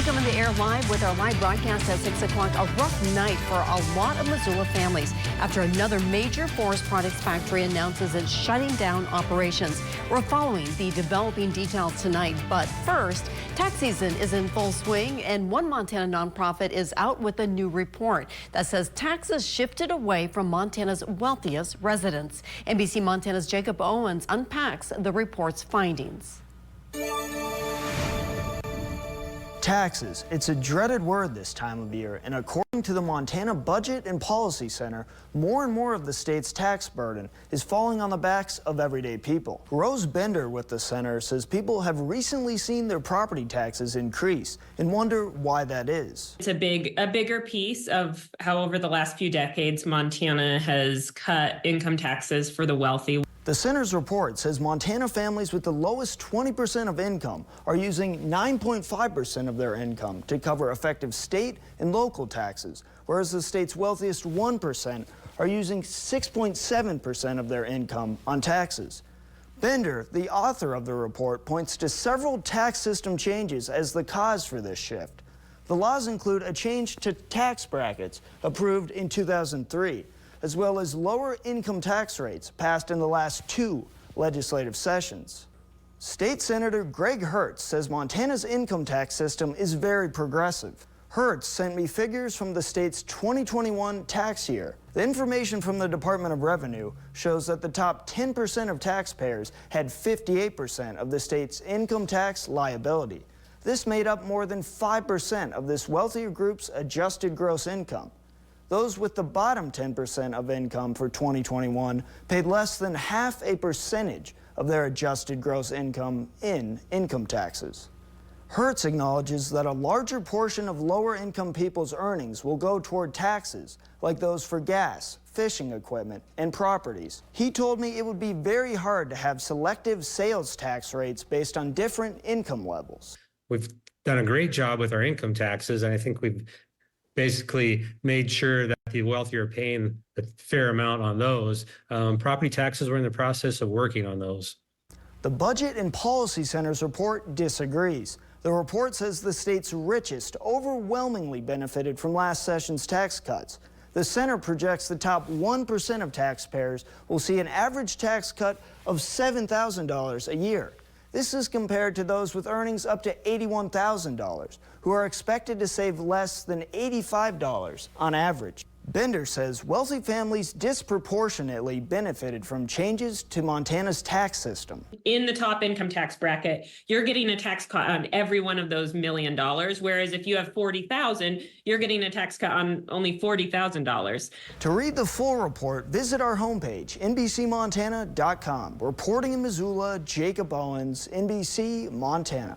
coming to air live with our live broadcast at 6 o'clock. A rough night for a lot of Missoula families after another major forest products factory announces it's shutting down operations. We're following the developing details tonight, but first, tax season is in full swing, and one Montana nonprofit is out with a new report that says taxes shifted away from Montana's wealthiest residents. NBC Montana's Jacob Owens unpacks the report's findings. Taxes. It's a dreaded word this time of year, and according to the Montana Budget and Policy Center, more and more of the state's tax burden is falling on the backs of everyday people. Rose Bender with the center says people have recently seen their property taxes increase and wonder why that is. It's a bigger piece of how over the last few decades Montana has cut income taxes for the wealthy. The center's report says Montana families with the lowest 20% of income are using 9.5% of their income to cover effective state and local taxes, whereas the state's wealthiest 1% are using 6.7% of their income on taxes. Bender, the author of the report, points to several tax system changes as the cause for this shift. The laws include a change to tax brackets approved in 2003. As well as lower income tax rates passed in the last 2 legislative sessions. State Senator Greg Hertz says Montana's income tax system is very progressive. Hertz sent me figures from the state's 2021 tax year. The information from the Department of Revenue shows that the top 10% of taxpayers had 58% of the state's income tax liability. This made up more than 5% of this wealthier group's adjusted gross income. Those with the bottom 10% of income for 2021 paid less than half a percentage of their adjusted gross income in income taxes. Hertz acknowledges that a larger portion of lower income people's earnings will go toward taxes, like those for gas, fishing equipment, and properties. He told me it would be very hard to have selective sales tax rates based on different income levels. We've done a great job with our income taxes, and I think we've basically made sure that the wealthy are paying a fair amount on those. Property taxes, we're in the process of working on those. The Budget and Policy Center's report disagrees. The report says the state's richest overwhelmingly benefited from last session's tax cuts. The center projects the top 1% of taxpayers will see an average tax cut of $7,000 a year. This is compared to those with earnings up to $81,000, who are expected to save less than $85 on average. Bender says wealthy families disproportionately benefited from changes to Montana's tax system. In the top income tax bracket, you're getting a tax cut on every one of those $1 million, whereas if you have $40,000, you're getting a tax cut on only $40,000. To read the full report, visit our homepage, NBCMontana.com. Reporting in Missoula, Jacob Owens, NBC Montana.